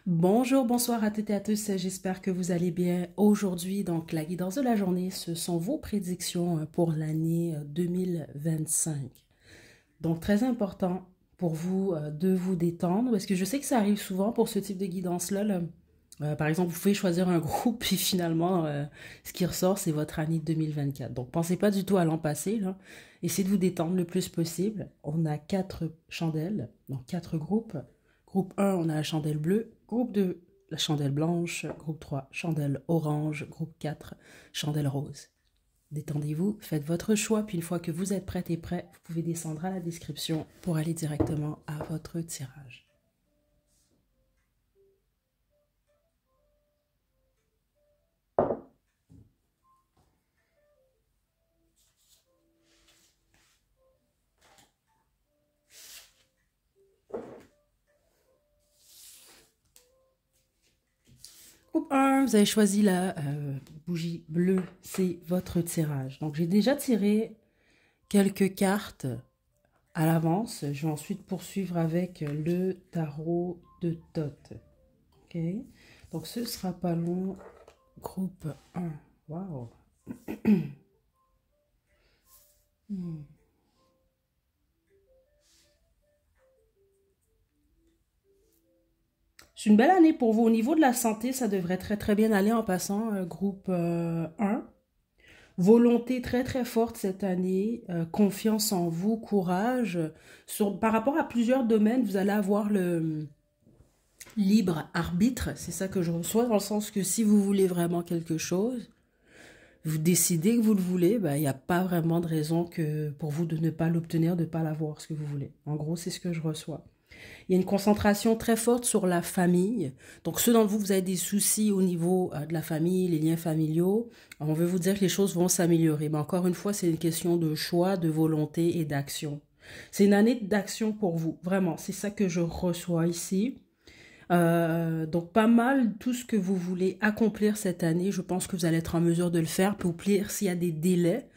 Bonjour, bonsoir à toutes et à tous, j'espère que vous allez bien. Aujourd'hui, donc la guidance de la journée, ce sont vos prédictions pour l'année 2025. Donc très important pour vous de vous détendre, parce que je sais que ça arrive souvent pour ce type de guidance-là. Par exemple, vous pouvez choisir un groupe, puis finalement, ce qui ressort, c'est votre année 2024. Donc pensez pas du tout à l'an passé, là. Essayez de vous détendre le plus possible. On a 4 chandelles, donc 4 groupes. Groupe 1, on a la chandelle bleue. Groupe 2, la chandelle blanche. Groupe 3, chandelle orange. Groupe 4, chandelle rose. Détendez-vous, faites votre choix, puis une fois que vous êtes prête et prêt, vous pouvez descendre à la description pour aller directement à votre tirage. Groupe 1, vous avez choisi la bougie bleue, c'est votre tirage. Donc j'ai déjà tiré quelques cartes à l'avance. Je vais ensuite poursuivre avec le tarot de Thoth. Ok, donc ce sera pas long. Groupe 1. Waouh. C'est une belle année pour vous. Au niveau de la santé, ça devrait très bien aller en passant. Groupe 1. Volonté très forte cette année. Confiance en vous, courage. Par rapport à plusieurs domaines, vous allez avoir le libre arbitre. C'est ça que je reçois, dans le sens que si vous voulez vraiment quelque chose, vous décidez que vous le voulez, ben, il n'y a pas vraiment de raison que pour vous de ne pas l'obtenir, de ne pas l'avoir, ce que vous voulez. En gros, c'est ce que je reçois. Il y a une concentration très forte sur la famille. Donc, ceux d'entre vous, vous avez des soucis au niveau de la famille, les liens familiaux. On veut vous dire que les choses vont s'améliorer. Mais encore une fois, c'est une question de choix, de volonté et d'action. C'est une année d'action pour vous. Vraiment, c'est ça que je reçois ici. Donc, pas mal tout ce que vous voulez accomplir cette année. Je pense que vous allez être en mesure de le faire. Puis au pire, s'il y a des délais,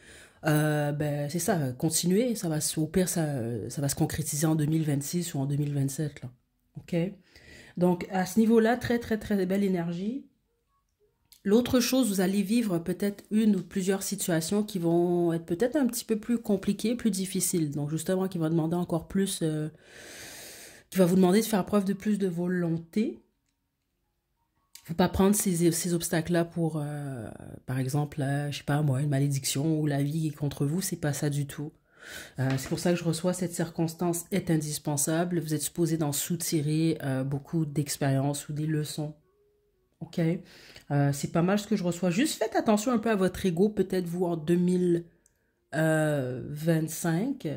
ben, c'est ça, continuer. Ça va, au pire, ça va se concrétiser en 2026 ou en 2027. Là. OK? Donc, à ce niveau-là, très belle énergie. L'autre chose, vous allez vivre peut-être une ou plusieurs situations qui vont être peut-être un petit peu plus compliquées, plus difficiles. Donc, justement, qui va demander encore plus, qui va vous demander de faire preuve de plus de volonté. Faut pas prendre ces obstacles-là pour, par exemple, je sais pas moi, une malédiction ou la vie contre vous, c'est pas ça du tout. C'est pour ça que je reçois cette circonstance est indispensable. Vous êtes supposé d'en soutirer beaucoup d'expériences ou des leçons. OK? C'est pas mal ce que je reçois. Juste faites attention un peu à votre ego, peut-être vous en 2025.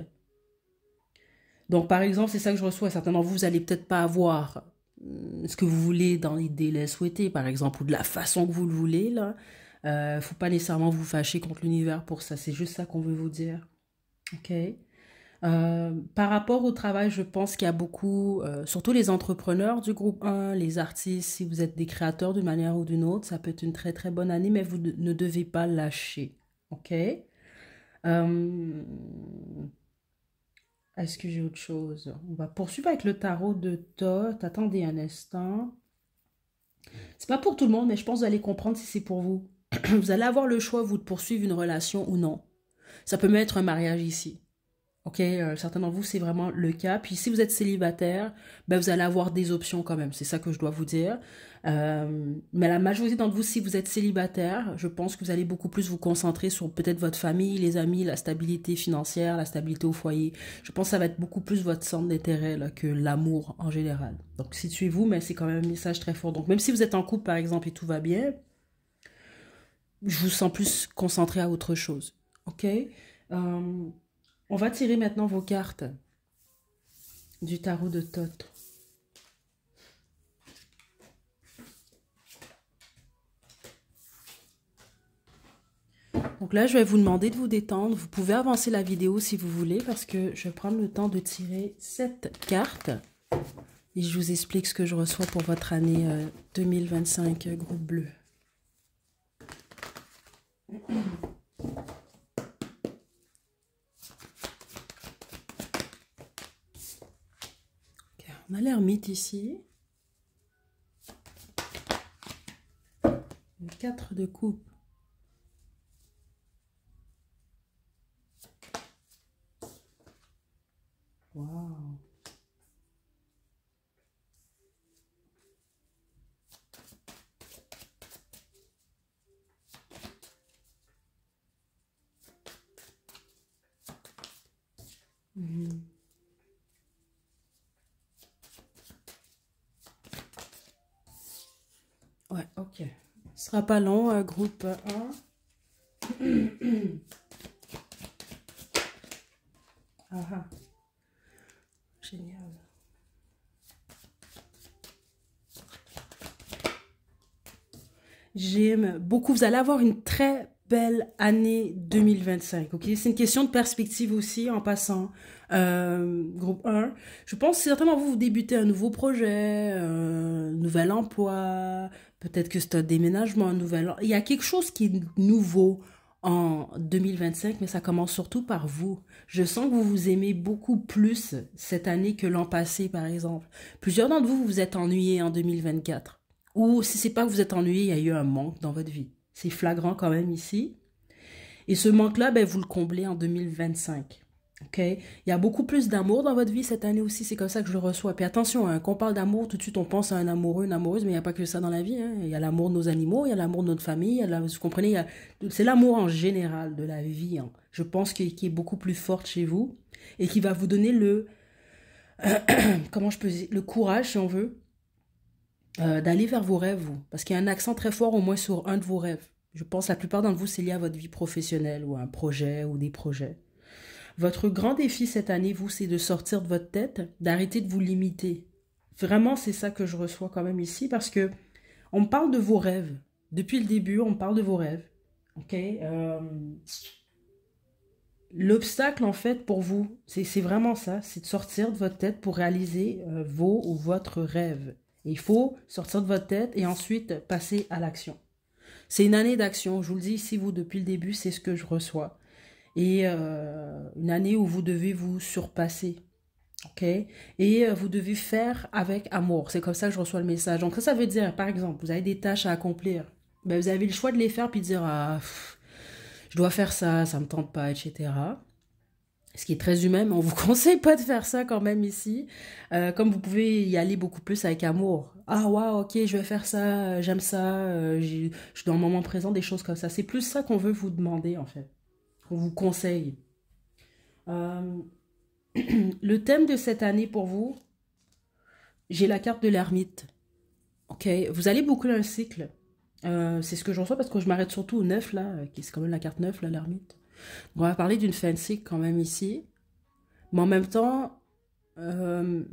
Donc, par exemple, c'est ça que je reçois. Certains d'entre vous, vous allez peut-être pas avoir ce que vous voulez dans les délais souhaités, par exemple, ou de la façon que vous le voulez, là. Faut pas nécessairement vous fâcher contre l'univers pour ça. C'est juste ça qu'on veut vous dire. OK? Par rapport au travail, je pense qu'il y a beaucoup, surtout les entrepreneurs du groupe 1, les artistes, si vous êtes des créateurs d'une manière ou d'une autre, ça peut être une très bonne année, mais vous ne devez pas lâcher. OK? Euh, Est-ce que j'ai autre chose? On va poursuivre avec le tarot de Thoth. Attendez un instant. C'est pas pour tout le monde, mais je pense que vous allez comprendre si c'est pour vous. Vous allez avoir le choix, vous, de poursuivre une relation ou non. Ça peut même être un mariage ici. OK, certains d'entre vous, c'est vraiment le cas. Puis si vous êtes célibataire, ben, vous allez avoir des options quand même. C'est ça que je dois vous dire. Mais la majorité d'entre vous, si vous êtes célibataire, je pense que vous allez beaucoup plus vous concentrer sur peut-être votre famille, les amis, la stabilité financière, la stabilité au foyer. Je pense que ça va être beaucoup plus votre centre d'intérêt là, que l'amour en général. Donc situez-vous, mais c'est quand même un message très fort. Donc même si vous êtes en couple, par exemple, et tout va bien, je vous sens plus concentré à autre chose. OK? On va tirer maintenant vos cartes du tarot de Thoth. Donc là, je vais vous demander de vous détendre. Vous pouvez avancer la vidéo si vous voulez parce que je vais prendre le temps de tirer 7 cartes. Et je vous explique ce que je reçois pour votre année 2025, groupe bleu. Okay, on a l'ermite ici. Le 4 de coupe. Waouh. Mhm. Ouais, ok. Ce sera pas long, groupe 1. Ah ah, génial. J'aime beaucoup. Vous allez avoir une très belle année 2025. Ok, c'est une question de perspective aussi en passant. Groupe 1. Je pense que certainement vous débutez un nouveau projet, un nouvel emploi, peut-être que c'est un déménagement, un nouvel. Il y a quelque chose qui est nouveau en 2025, mais ça commence surtout par vous. Je sens que vous vous aimez beaucoup plus cette année que l'an passé, par exemple. Plusieurs d'entre vous vous vous êtes ennuyés en 2024. Ou si c'est pas que vous êtes ennuyé, il y a eu un manque dans votre vie. C'est flagrant quand même ici. Et ce manque-là, ben, vous le comblez en 2025. OK? Il y a beaucoup plus d'amour dans votre vie cette année aussi. C'est comme ça que je le reçois. Puis attention, hein, quand on parle d'amour, tout de suite, on pense à un amoureux, une amoureuse, mais il n'y a pas que ça dans la vie. Hein. Il y a l'amour de nos animaux, il y a l'amour de notre famille. Vous comprenez? C'est l'amour en général de la vie. Hein. Je pense qui est beaucoup plus forte chez vous et qui va vous donner comment je peux dire, le courage, si on veut, d'aller vers vos rêves, vous. Parce qu'il y a un accent très fort au moins sur un de vos rêves. Je pense que la plupart d'entre vous, c'est lié à votre vie professionnelle ou à un projet ou des projets. Votre grand défi cette année, vous, c'est de sortir de votre tête, d'arrêter de vous limiter. Vraiment, c'est ça que je reçois quand même ici parce que on me parle de vos rêves. Depuis le début, on me parle de vos rêves. OK? L'obstacle, en fait, pour vous, c'est vraiment ça. C'est de sortir de votre tête pour réaliser vos ou votre rêve. Et il faut sortir de votre tête et ensuite passer à l'action. C'est une année d'action. Je vous le dis ici, vous, depuis le début, c'est ce que je reçois. Et une année où vous devez vous surpasser. OK? Et vous devez faire avec amour. C'est comme ça que je reçois le message. Donc ça veut dire, par exemple, vous avez des tâches à accomplir. Ben, vous avez le choix de les faire puis de dire, ah, je dois faire ça, ça me tente pas, etc. Ce qui est très humain, mais on vous conseille pas de faire ça quand même ici. Comme vous pouvez y aller beaucoup plus avec amour. Ah waouh, ok, je vais faire ça, j'aime ça, je suis dans le moment présent, des choses comme ça. C'est plus ça qu'on veut vous demander en fait, qu'on vous conseille. Euh, le thème de cette année pour vous, j'ai la carte de l'ermite. Ok, vous allez beaucoup dans le cycle. C'est ce que je reçois parce que je m'arrête surtout au 9 là, qui c'est quand même la carte 9 là, l'ermite. On va parler d'une fin de cycle quand même ici. Mais en même temps, euh,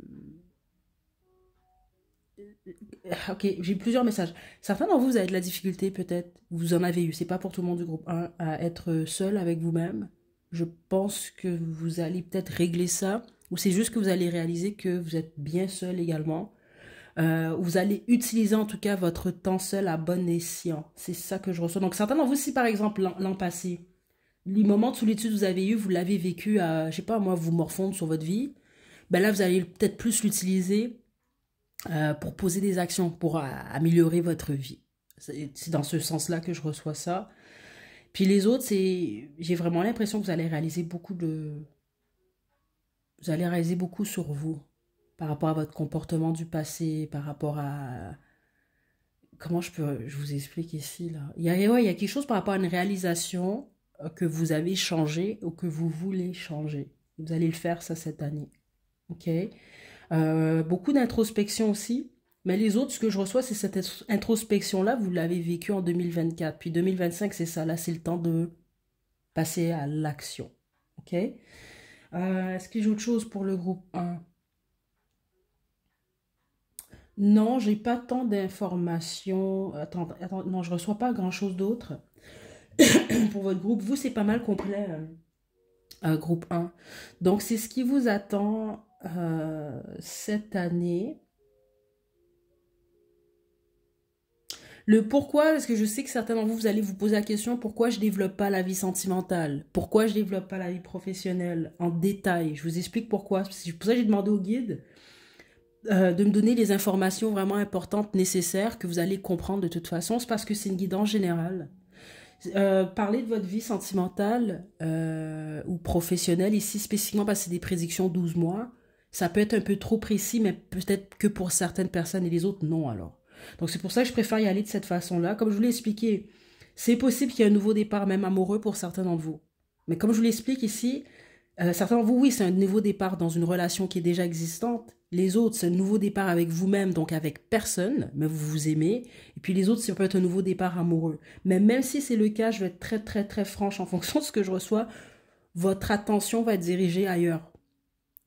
ok, j'ai plusieurs messages. Certains d'entre vous, vous avez de la difficulté peut-être, vous en avez eu, c'est pas pour tout le monde du groupe 1, à être seul avec vous-même. Je pense que vous allez peut-être régler ça, ou c'est juste que vous allez réaliser que vous êtes bien seul également. Vous allez utiliser en tout cas votre temps seul à bon escient. C'est ça que je reçois. Donc certains d'entre vous, si par exemple l'an passé, les moments de solitude que vous avez eu, vous l'avez vécu à, je sais pas moi, vous morfondre sur votre vie, ben là vous allez peut-être plus l'utiliser pour poser des actions, pour améliorer votre vie. C'est dans ce sens-là que je reçois ça. Puis les autres, j'ai vraiment l'impression que vous allez réaliser beaucoup sur vous, par rapport à votre comportement du passé, par rapport à, comment je vous explique ici, là. Ouais, il y a quelque chose par rapport à une réalisation que vous avez changé ou que vous voulez changer. Vous allez le faire ça cette année. OK? Beaucoup d'introspection aussi. Mais les autres, ce que je reçois, c'est cette introspection-là, vous l'avez vécu en 2024. Puis 2025, c'est ça. Là, c'est le temps de passer à l'action. OK? Est-ce que j'ai autre chose pour le groupe 1? Non, j'ai pas tant d'informations. Attends, non, je reçois pas grand-chose d'autre pour votre groupe. Vous, c'est pas mal complet, groupe 1. Donc, c'est ce qui vous attend cette année. Le pourquoi, parce que je sais que certains d'entre vous, vous allez vous poser la question, pourquoi je développe pas la vie sentimentale? Pourquoi je développe pas la vie professionnelle en détail? Je vous explique pourquoi. C'est pour ça que j'ai demandé au guide de me donner les informations vraiment importantes, nécessaires, que vous allez comprendre de toute façon. C'est parce que c'est une guidance générale. Parler de votre vie sentimentale ou professionnelle, ici spécifiquement parce que c'est des prédictions 12 mois, ça peut être un peu trop précis, mais peut-être que pour certaines personnes et les autres, non alors. Donc c'est pour ça que je préfère y aller de cette façon-là. Comme je vous l'ai expliqué, c'est possible qu'il y ait un nouveau départ, même amoureux pour certains d'entre vous. Mais comme je vous l'explique ici, certains d'entre vous, oui, c'est un nouveau départ dans une relation qui est déjà existante. Les autres, c'est un nouveau départ avec vous-même, donc avec personne, mais vous vous aimez. Et puis les autres, ça peut être un nouveau départ amoureux. Mais même si c'est le cas, je vais être très, très, très franche en fonction de ce que je reçois, votre attention va être dirigée ailleurs.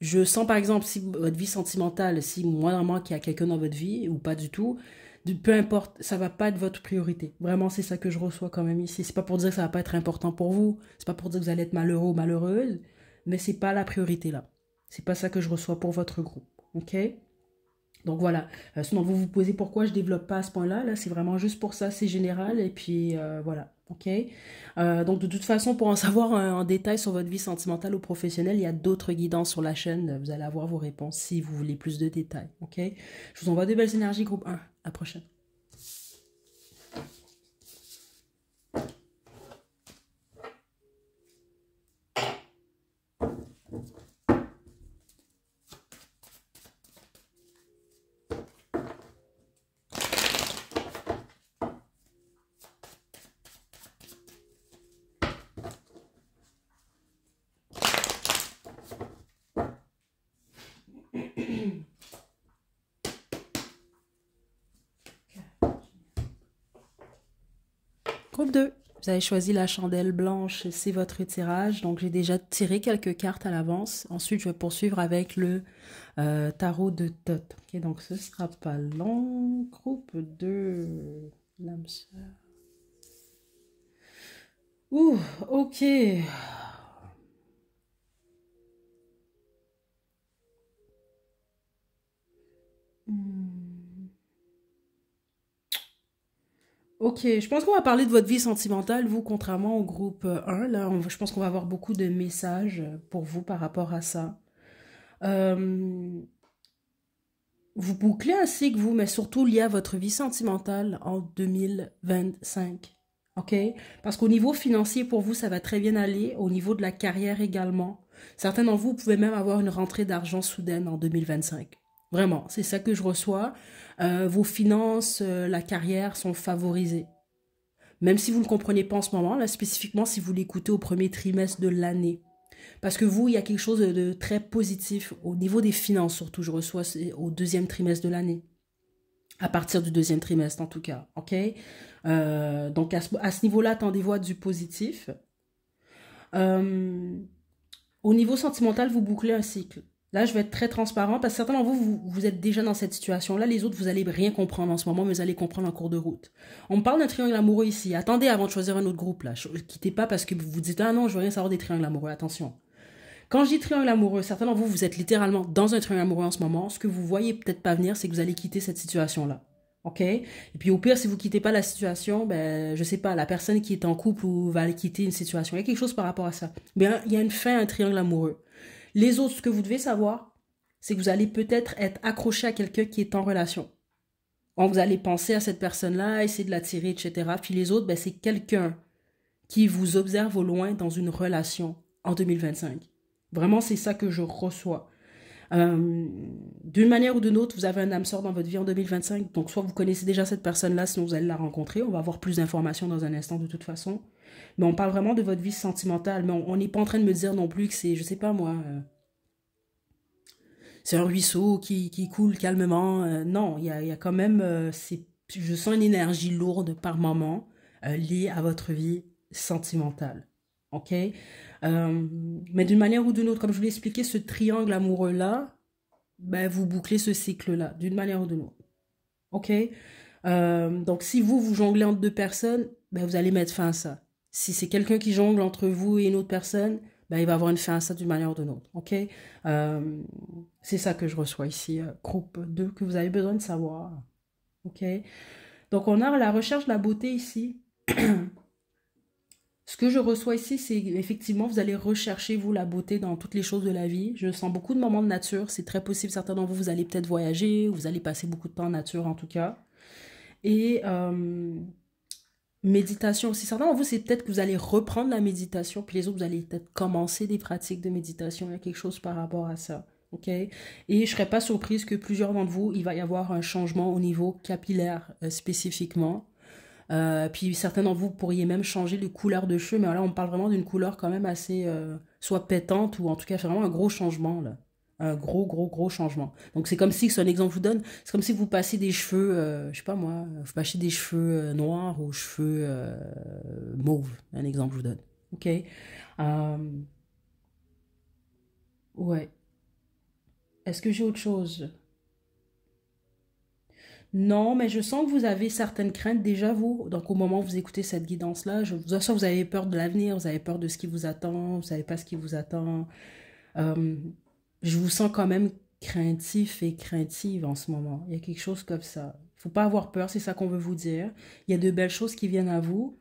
Je sens par exemple si votre vie sentimentale, si moindrement qu'il y a quelqu'un dans votre vie ou pas du tout, peu importe, ça va pas être votre priorité. Vraiment, c'est ça que je reçois quand même ici. C'est pas pour dire que ça va pas être important pour vous, c'est pas pour dire que vous allez être malheureux ou malheureuse, mais c'est pas la priorité là. C'est pas ça que je reçois pour votre groupe, ok? Donc voilà. Sinon vous vous posez pourquoi je développe pas à ce point-là. Là, c'est vraiment juste pour ça, c'est général et puis voilà. Ok. Donc de toute façon, pour en savoir en détail sur votre vie sentimentale ou professionnelle, il y a d'autres guidances sur la chaîne. Vous allez avoir vos réponses si vous voulez plus de détails. Ok. Je vous envoie de belles énergies, groupe 1. À la prochaine. Groupe 2. Vous avez choisi la chandelle blanche, c'est votre tirage. Donc, j'ai déjà tiré quelques cartes à l'avance. Ensuite, je vais poursuivre avec le tarot de Thoth. Ok, donc ce sera pas long. Groupe 2. L'âme sœur. Ouh, ok. Hmm. Ok, je pense qu'on va parler de votre vie sentimentale, vous, contrairement au groupe 1. Là, je pense qu'on va avoir beaucoup de messages pour vous par rapport à ça. Euh, Vous bouclez un cycle, vous, mais surtout lié à votre vie sentimentale en 2025. OK? Parce qu'au niveau financier, pour vous, ça va très bien aller. Au niveau de la carrière également. Certains d'entre vous pouvez même avoir une rentrée d'argent soudaine en 2025. Vraiment, c'est ça que je reçois. Vos finances, la carrière sont favorisées. Même si vous ne le comprenez pas en ce moment, là, spécifiquement si vous l'écoutez au premier trimestre de l'année. Parce que vous, il y a quelque chose de très positif au niveau des finances, surtout, je reçois au deuxième trimestre de l'année. À partir du deuxième trimestre, en tout cas. OK? Donc, à ce niveau-là, attendez-vous à du positif. Euh, Au niveau sentimental, vous bouclez un cycle. Là, je vais être très transparent parce que certains d'entre vous êtes déjà dans cette situation-là. Les autres, vous allez rien comprendre en ce moment, mais vous allez comprendre en cours de route. On me parle d'un triangle amoureux ici. Attendez avant de choisir un autre groupe, là. Quittez pas parce que vous vous dites, ah non, je veux rien savoir des triangles amoureux. Attention. Quand je dis triangle amoureux, certains d'entre vous, vous êtes littéralement dans un triangle amoureux en ce moment. Ce que vous voyez peut-être pas venir, c'est que vous allez quitter cette situation-là. OK? Et puis au pire, si vous quittez pas la situation, ben, je sais pas, la personne qui est en couple ou va aller quitter une situation. Il y a quelque chose par rapport à ça. Bien, il y a une fin à un triangle amoureux. Les autres, ce que vous devez savoir, c'est que vous allez peut-être être accroché à quelqu'un qui est en relation. Donc, vous allez penser à cette personne-là, essayer de l'attirer, etc. Puis les autres, ben, c'est quelqu'un qui vous observe au loin dans une relation en 2025. Vraiment, c'est ça que je reçois. D'une manière ou d'une autre, vous avez un âme sœur dans votre vie en 2025. Donc, soit vous connaissez déjà cette personne-là, sinon vous allez la rencontrer. On va avoir plus d'informations dans un instant de toute façon. Mais on parle vraiment de votre vie sentimentale. Mais on n'est pas en train de me dire non plus que c'est, je sais pas moi, c'est un ruisseau qui coule calmement. Non, il y a quand même, je sens une énergie lourde par moment liée à votre vie sentimentale. OK? Mais d'une manière ou d'une autre, comme je vous l'ai expliqué, ce triangle amoureux-là, ben, vous bouclez ce cycle-là, d'une manière ou d'une autre. OK? Donc, si vous jonglez entre deux personnes, ben, vous allez mettre fin à ça. Si c'est quelqu'un qui jongle entre vous et une autre personne, ben, il va avoir une fin à ça d'une manière ou d'une autre. OK? C'est ça que je reçois ici, groupe 2, que vous avez besoin de savoir. OK? Donc, on a la recherche de la beauté ici. Ce que je reçois ici, c'est effectivement, vous allez rechercher, vous, la beauté dans toutes les choses de la vie. Je sens beaucoup de moments de nature. C'est très possible, certains d'entre vous, vous allez peut-être voyager, vous allez passer beaucoup de temps en nature, en tout cas. Et méditation aussi. Certains d'entre vous, c'est peut-être que vous allez reprendre la méditation, puis les autres, vous allez peut-être commencer des pratiques de méditation. Il y a quelque chose par rapport à ça. OK? Et je serais pas surprise que plusieurs d'entre vous, il va y avoir un changement au niveau capillaire spécifiquement. Puis certains d'entre vous pourriez même changer de couleur de cheveux, mais là on parle vraiment d'une couleur quand même assez soit pétante ou en tout cas c'est vraiment un gros changement là. Un gros changement. Donc c'est comme si, c'est un exemple que je vous donne, c'est comme si vous passiez des cheveux, je sais pas moi, vous passiez des cheveux noirs aux cheveux mauves. Un exemple que je vous donne. OK? Ouais. Est-ce que j'ai autre chose? Non, mais je sens que vous avez certaines craintes déjà, vous. Donc, au moment où vous écoutez cette guidance-là, je vous assure, vous avez peur de l'avenir, vous avez peur de ce qui vous attend, vous savez pas ce qui vous attend. Euh, je vous sens quand même craintif et craintive en ce moment. Il y a quelque chose comme ça. Faut pas avoir peur, c'est ça qu'on veut vous dire. Il y a de belles choses qui viennent à vous.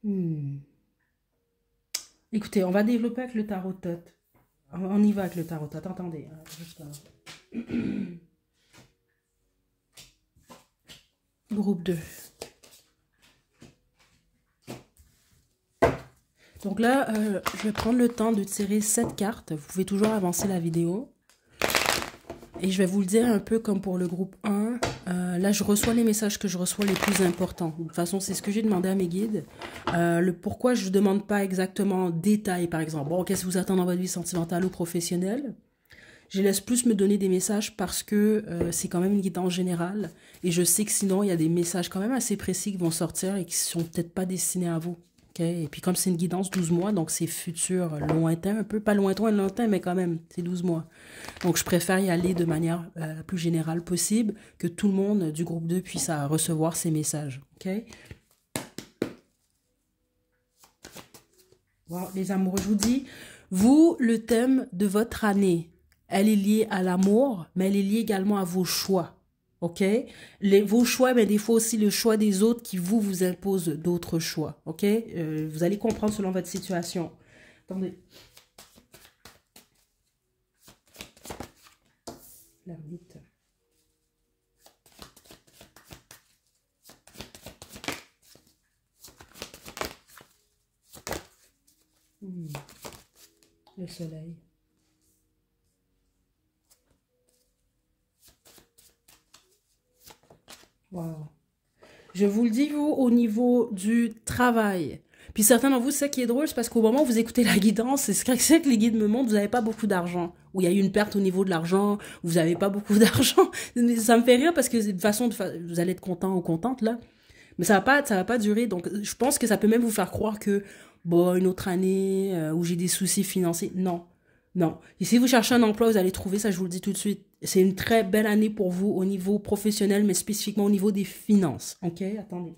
Hmm. Écoutez, on va développer avec le tarot de tête. On y va avec le tarot de tête. Attendez, hein, juste groupe 2. Donc là, je vais prendre le temps de tirer 7 cartes. Vous pouvez toujours avancer la vidéo. Et je vais vous le dire un peu comme pour le groupe 1. Là, je reçois les messages que je reçois les plus importants. De toute façon, c'est ce que j'ai demandé à mes guides. Le pourquoi je ne demande pas exactement détail, par exemple. Bon, qu'est-ce que vous attend dans votre vie sentimentale ou professionnelle? Je laisse plus me donner des messages parce que c'est quand même une guidance générale. Et je sais que sinon, il y a des messages quand même assez précis qui vont sortir et qui ne sont peut-être pas destinés à vous. Okay? Et puis comme c'est une guidance 12 mois, donc c'est futur, lointain un peu. Pas lointain, mais quand même, c'est 12 mois. Donc je préfère y aller de manière la plus générale possible, que tout le monde du groupe 2 puisse recevoir ces messages. Okay? Wow, les amoureux, je vous dis, vous, le thème de votre année, elle est liée à l'amour, mais elle est liée également à vos choix. OK? Vos choix, mais des fois aussi le choix des autres qui vous imposent d'autres choix. OK? Vous allez comprendre selon votre situation. Attendez. L'ermite. Le soleil. Wow. Je vous le dis, vous, au niveau du travail. Puis certains d'entre vous, c'est ça qui est drôle, c'est parce qu'au moment où vous écoutez la guidance, c'est ce que les guides me montrent, vous n'avez pas beaucoup d'argent. Ou il y a eu une perte au niveau de l'argent, ou vous n'avez pas beaucoup d'argent. Ça me fait rire parce que de façon, vous allez être content ou contente, là. Mais ça va pas durer. Donc, je pense que ça peut même vous faire croire que, bon, une autre année où j'ai des soucis financiers. Non. Non. Et si vous cherchez un emploi, vous allez trouver, ça je vous le dis tout de suite. C'est une très belle année pour vous au niveau professionnel, mais spécifiquement au niveau des finances. OK? Attendez.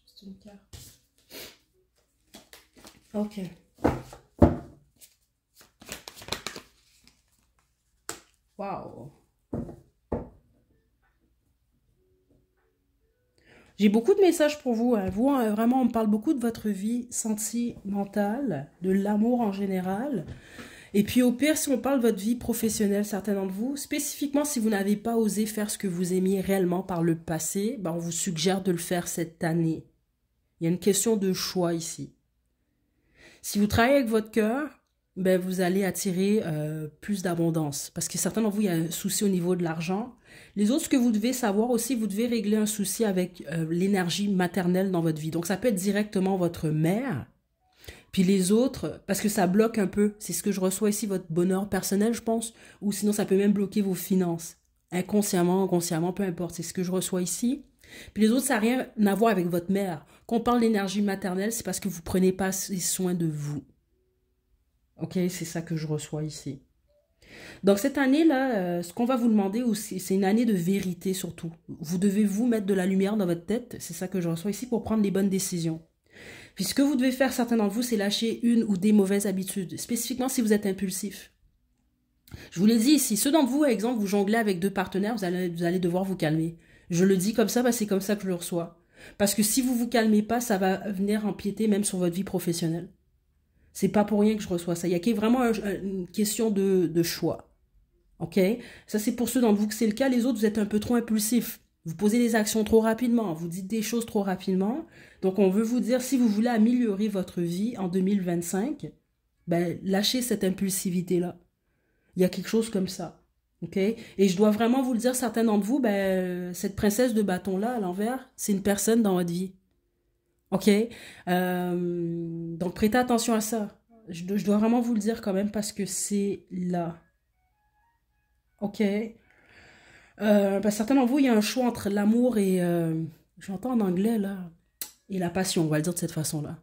Juste une carte. OK. Wow. J'ai beaucoup de messages pour vous. Hein. Vous, vraiment, on me parle beaucoup de votre vie sentimentale, de l'amour en général. Et puis au pire, si on parle de votre vie professionnelle, certains d'entre vous, spécifiquement si vous n'avez pas osé faire ce que vous aimiez réellement par le passé, ben, on vous suggère de le faire cette année. Il y a une question de choix ici. Si vous travaillez avec votre cœur, ben, vous allez attirer plus d'abondance. Parce que certains d'entre vous, il y a un souci au niveau de l'argent. Les autres, ce que vous devez savoir aussi, vous devez régler un souci avec l'énergie maternelle dans votre vie. Donc, ça peut être directement votre mère. Puis les autres, parce que ça bloque un peu. C'est ce que je reçois ici, votre bonheur personnel, je pense. Ou sinon, ça peut même bloquer vos finances. Inconsciemment, inconsciemment, peu importe. C'est ce que je reçois ici. Puis les autres, ça n'a rien à voir avec votre mère. Quand on parle d'énergie maternelle, c'est parce que vous ne prenez pas soin de vous. OK, c'est ça que je reçois ici. Donc cette année-là, ce qu'on va vous demander aussi, c'est une année de vérité surtout. Vous devez vous mettre de la lumière dans votre tête, c'est ça que je reçois ici, pour prendre les bonnes décisions. Puis ce que vous devez faire, certains d'entre vous, c'est lâcher une ou des mauvaises habitudes, spécifiquement si vous êtes impulsif. Je vous l'ai dit ici, ceux d'entre vous, par exemple, vous jonglez avec deux partenaires, vous allez devoir vous calmer. Je le dis comme ça, parce que c'est comme ça que je le reçois. Parce que si vous vous calmez pas, ça va venir empiéter même sur votre vie professionnelle. C'est pas pour rien que je reçois ça. Il y a vraiment une question de choix. OK? Ça, c'est pour ceux d'entre vous que c'est le cas. Les autres, vous êtes un peu trop impulsifs. Vous posez des actions trop rapidement. Vous dites des choses trop rapidement. Donc, on veut vous dire, si vous voulez améliorer votre vie en 2025, ben, lâchez cette impulsivité-là. Il y a quelque chose comme ça. OK? Et je dois vraiment vous le dire, certains d'entre vous, ben, cette princesse de bâton-là, à l'envers, c'est une personne dans votre vie. OK? Donc, prêtez attention à ça. Je dois vraiment vous le dire quand même parce que c'est là. OK? Certains d'entre vous, il y a un choix entre l'amour et... j'entends en anglais, là. Et la passion, on va le dire de cette façon-là.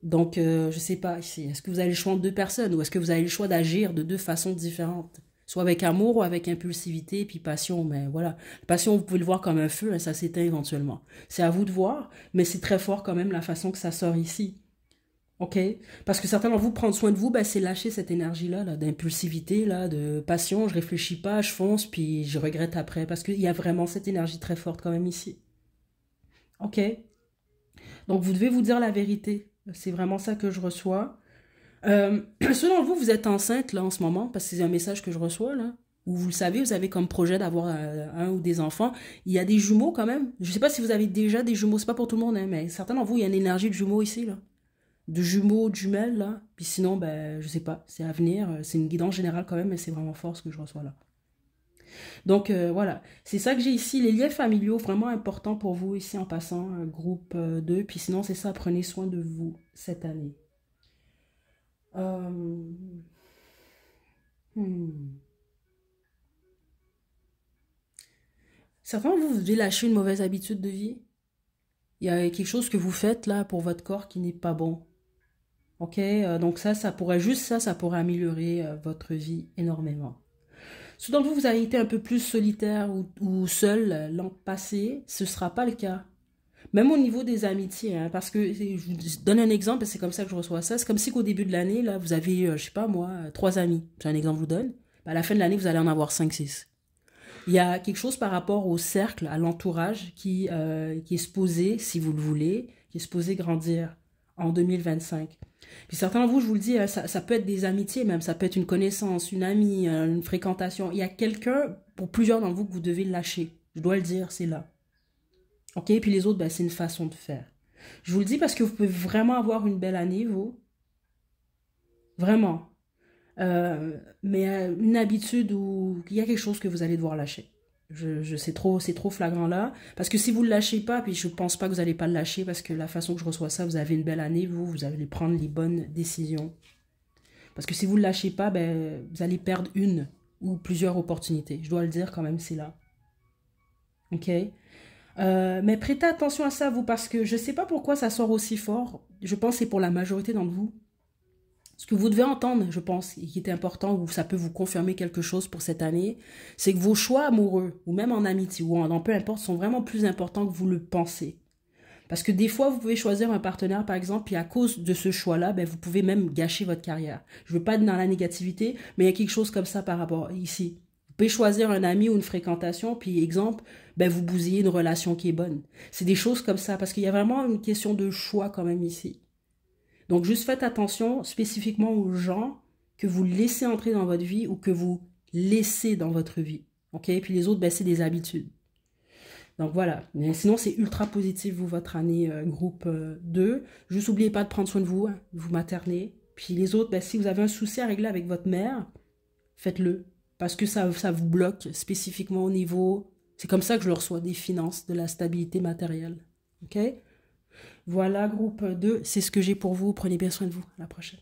Donc, je sais pas, est-ce que vous avez le choix entre deux personnes ou est-ce que vous avez le choix d'agir de deux façons différentes? Soit avec amour ou avec impulsivité, puis passion, mais voilà. Passion, vous pouvez le voir comme un feu, hein, ça s'éteint éventuellement. C'est à vous de voir, mais c'est très fort quand même la façon que ça sort ici. OK? Parce que certains d'entre vous, prendre soin de vous, ben, c'est lâcher cette énergie-là, là, d'impulsivité, là, de passion, je réfléchis pas, je fonce, puis je regrette après. Parce qu'il y a vraiment cette énergie très forte quand même ici. OK? Donc, vous devez vous dire la vérité. C'est vraiment ça que je reçois. Selon vous, vous êtes enceinte, là, en ce moment, parce que c'est un message que je reçois, là, où vous le savez, vous avez comme projet d'avoir un ou des enfants. Il y a des jumeaux, quand même. Je sais pas si vous avez déjà des jumeaux, c'est pas pour tout le monde, hein, mais certains d'entre vous, il y a une énergie de jumeaux ici, là. De jumeaux, de jumelles, là. Puis sinon, ben, je sais pas, c'est à venir. C'est une guidance générale quand même, mais c'est vraiment fort ce que je reçois là. Donc, voilà. C'est ça que j'ai ici. Les liens familiaux, vraiment importants pour vous ici en passant, groupe 2. Puis sinon, c'est ça, prenez soin de vous cette année. Euh, hmm. Certains de vous, vous devez lâcher une mauvaise habitude de vie. Il y a quelque chose que vous faites là pour votre corps qui n'est pas bon. OK? Donc ça pourrait juste ça pourrait améliorer votre vie énormément. Si d'entre vous, vous avez été un peu plus solitaire ou seul l'an passé, ce ne sera pas le cas. Même au niveau des amitiés, hein, parce que je vous donne un exemple, c'est comme ça que je reçois ça. C'est comme si qu'au début de l'année, là, vous avez, je sais pas moi, 3 amis. C'est un exemple que je vous donne. À la fin de l'année, vous allez en avoir 5, 6. Il y a quelque chose par rapport au cercle, à l'entourage qui est supposé, si vous le voulez, qui est supposé grandir en 2025. Puis certains d'entre vous, je vous le dis, ça peut être des amitiés même, ça peut être une connaissance, une amie, une fréquentation. Il y a quelqu'un, pour plusieurs d'entre vous, que vous devez lâcher. Je dois le dire, c'est là. OK? Puis les autres, ben, c'est une façon de faire. Je vous le dis parce que vous pouvez vraiment avoir une belle année, vous. Vraiment. Mais une habitude où il y a quelque chose que vous allez devoir lâcher. C'est trop flagrant là. Parce que si vous ne le lâchez pas, puis je pense pas que vous n'allez pas le lâcher, parce que la façon que je reçois ça, vous avez une belle année, vous allez prendre les bonnes décisions. Parce que si vous ne le lâchez pas, ben, vous allez perdre une ou plusieurs opportunités. Je dois le dire quand même, c'est là. OK? Mais prêtez attention à ça, vous, parce que je ne sais pas pourquoi ça sort aussi fort. Je pense que c'est pour la majorité d'entre vous. Ce que vous devez entendre, je pense, et qui est important, ou ça peut vous confirmer quelque chose pour cette année, c'est que vos choix amoureux, ou même en amitié, ou en peu importe, sont vraiment plus importants que vous le pensez. Parce que des fois, vous pouvez choisir un partenaire, par exemple, puis à cause de ce choix-là, ben, vous pouvez même gâcher votre carrière. Je ne veux pas être dans la négativité, mais il y a quelque chose comme ça par rapport ici. Vous pouvez choisir un ami ou une fréquentation, puis exemple, ben, vous bousillez une relation qui est bonne. C'est des choses comme ça, parce qu'il y a vraiment une question de choix quand même ici. Donc, juste faites attention spécifiquement aux gens que vous laissez entrer dans votre vie ou que vous laissez dans votre vie. OK? Puis les autres, ben, c'est des habitudes. Donc, voilà. Mais sinon, c'est ultra positif, vous, votre année groupe 2. Juste, n'oubliez pas de prendre soin de vous, hein, vous materner. Puis les autres, ben, si vous avez un souci à régler avec votre mère, faites-le. Parce que ça vous bloque spécifiquement au niveau... C'est comme ça que je le reçois, des finances, de la stabilité matérielle. OK? Voilà, groupe 2, c'est ce que j'ai pour vous. Prenez bien soin de vous. À la prochaine.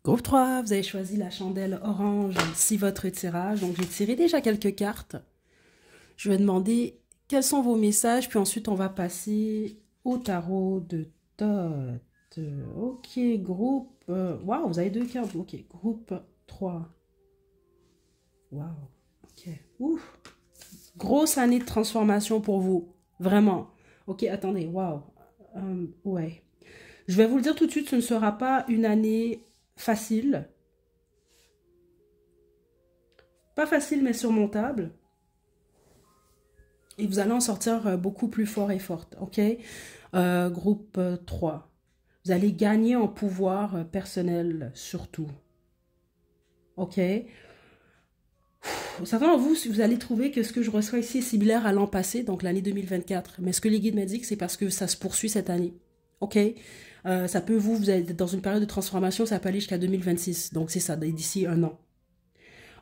Groupe 3, vous avez choisi la chandelle orange, si votre tirage. Donc, j'ai tiré déjà quelques cartes. Je vais demander quels sont vos messages, puis ensuite, on va passer au tarot de Thoth. Ok, groupe... Waouh, vous avez 2 cartes. Ok, groupe 3. Waouh, ok. Ouf. Grosse année de transformation pour vous. Vraiment. Ok, attendez, waouh. Ouais. Je vais vous le dire tout de suite, ce ne sera pas une année facile. Pas facile, mais surmontable. Et vous allez en sortir beaucoup plus fort et forte, ok? Groupe 3. Vous allez gagner en pouvoir personnel, surtout. Ok? Certains d'entre vous, vous allez trouver que ce que je reçois ici est similaire à l'an passé, donc l'année 2024. Mais ce que les guides m'indiquent, c'est parce que ça se poursuit cette année. Ok? Ça peut, vous êtes dans une période de transformation, ça peut aller jusqu'à 2026. Donc c'est ça, d'ici un an.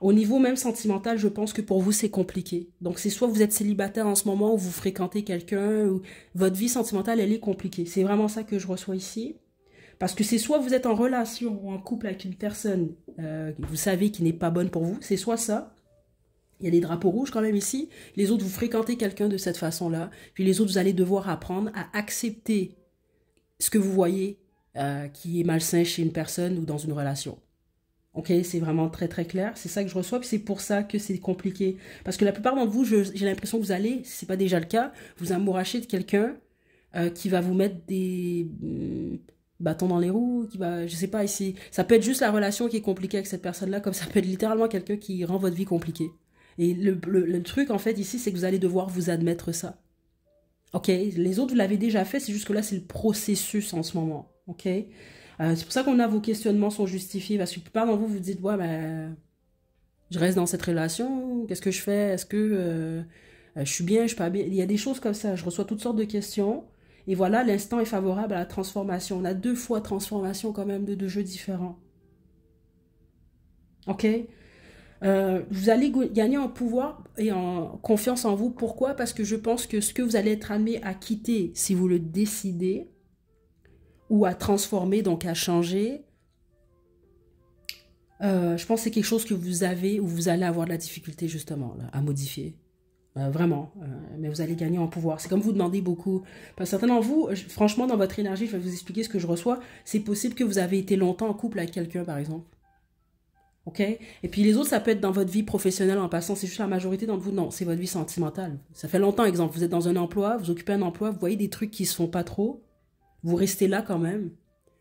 Au niveau même sentimental, je pense que pour vous, c'est compliqué. Donc, c'est soit vous êtes célibataire en ce moment ou vous fréquentez quelqu'un, ou votre vie sentimentale, elle est compliquée. C'est vraiment ça que je reçois ici. Parce que c'est soit vous êtes en relation ou en couple avec une personne, vous savez, qui n'est pas bonne pour vous. C'est soit ça. Il y a des drapeaux rouges quand même ici. Les autres, vous fréquentez quelqu'un de cette façon-là. Puis les autres, vous allez devoir apprendre à accepter ce que vous voyez qui est malsain chez une personne ou dans une relation. Ok, c'est vraiment très très clair. C'est ça que je reçois, puis c'est pour ça que c'est compliqué. Parce que la plupart d'entre vous, j'ai l'impression que vous allez, si c'est pas déjà le cas, vous amouracher de quelqu'un qui va vous mettre des bâtons dans les roues, qui va, je sais pas ici. Ça peut être juste la relation qui est compliquée avec cette personne-là, comme ça peut être littéralement quelqu'un qui rend votre vie compliquée. Et le truc en fait ici, c'est que vous allez devoir vous admettre ça. Ok, les autres, vous l'avez déjà fait, c'est juste que là, c'est le processus en ce moment. Ok, c'est pour ça qu'on a vos questionnements sont justifiés, parce que la plupart d'entre vous, vous dites, ouais, ben, je reste dans cette relation, qu'est-ce que je fais? Est-ce que je suis bien, je suis pas bien? Il y a des choses comme ça, je reçois toutes sortes de questions, et voilà, l'instant est favorable à la transformation. On a 2 fois transformation quand même de 2 jeux différents. Ok? Vous allez gagner en pouvoir et en confiance en vous. Pourquoi? Parce que je pense que ce que vous allez être amené à quitter, si vous le décidez, ou à transformer, donc à changer, je pense que c'est quelque chose que vous avez ou vous allez avoir de la difficulté justement là, à modifier. Vraiment. Mais vous allez gagner en pouvoir. C'est comme vous demandez beaucoup. Parce que certains d'entre vous, franchement, dans votre énergie, je vais vous expliquer ce que je reçois. C'est possible que vous avez été longtemps en couple avec quelqu'un, par exemple. OK? Et puis les autres, ça peut être dans votre vie professionnelle en passant. C'est juste la majorité d'entre vous, non, c'est votre vie sentimentale. Ça fait longtemps, exemple, vous êtes dans un emploi, vous occupez un emploi, vous voyez des trucs qui se font pas trop, vous restez là quand même.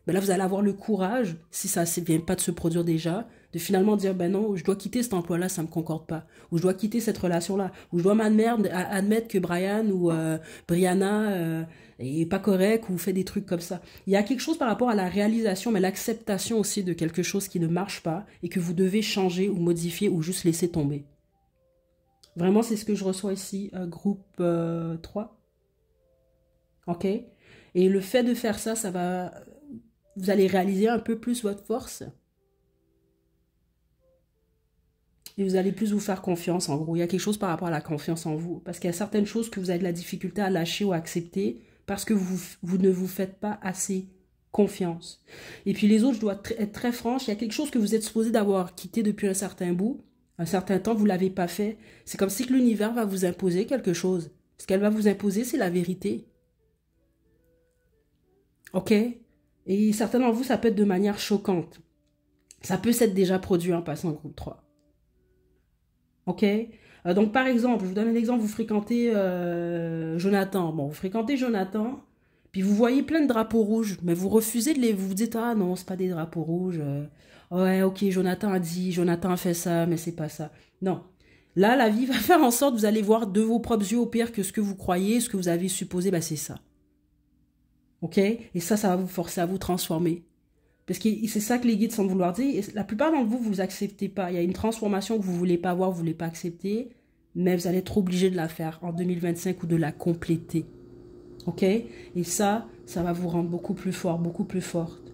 Ben là, vous allez avoir le courage, si ça ne vient pas de se produire déjà, de finalement dire, ben non, je dois quitter cet emploi-là, ça ne me concorde pas. Ou je dois quitter cette relation-là. Ou je dois admettre que Brian ou Brianna est pas correct ou fait des trucs comme ça. Il y a quelque chose par rapport à la réalisation, mais l'acceptation aussi de quelque chose qui ne marche pas et que vous devez changer ou modifier ou juste laisser tomber. Vraiment, c'est ce que je reçois ici, groupe 3. OK? Et le fait de faire ça, ça va... Vous allez réaliser un peu plus votre force. Et vous allez plus vous faire confiance, en gros. Il y a quelque chose par rapport à la confiance en vous. Parce qu'il y a certaines choses que vous avez de la difficulté à lâcher ou à accepter parce que vous ne vous faites pas assez confiance. Et puis les autres, je dois être très franche, il y a quelque chose que vous êtes supposé d'avoir quitté depuis un certain bout, un certain temps, vous ne l'avez pas fait. C'est comme si que l'univers va vous imposer quelque chose. Ce qu'elle va vous imposer, c'est la vérité. OK? Et certains d'entre vous, ça peut être de manière choquante. Ça peut s'être déjà produit en passant au groupe 3. OK? Donc, par exemple, je vous donne un exemple, vous fréquentez Jonathan. Bon, vous fréquentez Jonathan, puis vous voyez plein de drapeaux rouges, mais vous refusez de les... Vous vous dites, ah non, c'est pas des drapeaux rouges. Ouais, ok, Jonathan a dit, Jonathan a fait ça, mais c'est pas ça. Non. Là, la vie va faire en sorte, vous allez voir de vos propres yeux au pire que ce que vous croyez, ce que vous avez supposé, ben c'est ça. OK? Et ça va vous forcer à vous transformer. Parce que c'est ça que les guides semblent vouloir dire. Et la plupart d'entre vous, vous acceptez pas. Il y a une transformation que vous voulez pas voir, vous voulez pas accepter, mais vous allez être obligé de la faire en 2025 ou de la compléter. OK? Et ça va vous rendre beaucoup plus fort, beaucoup plus forte.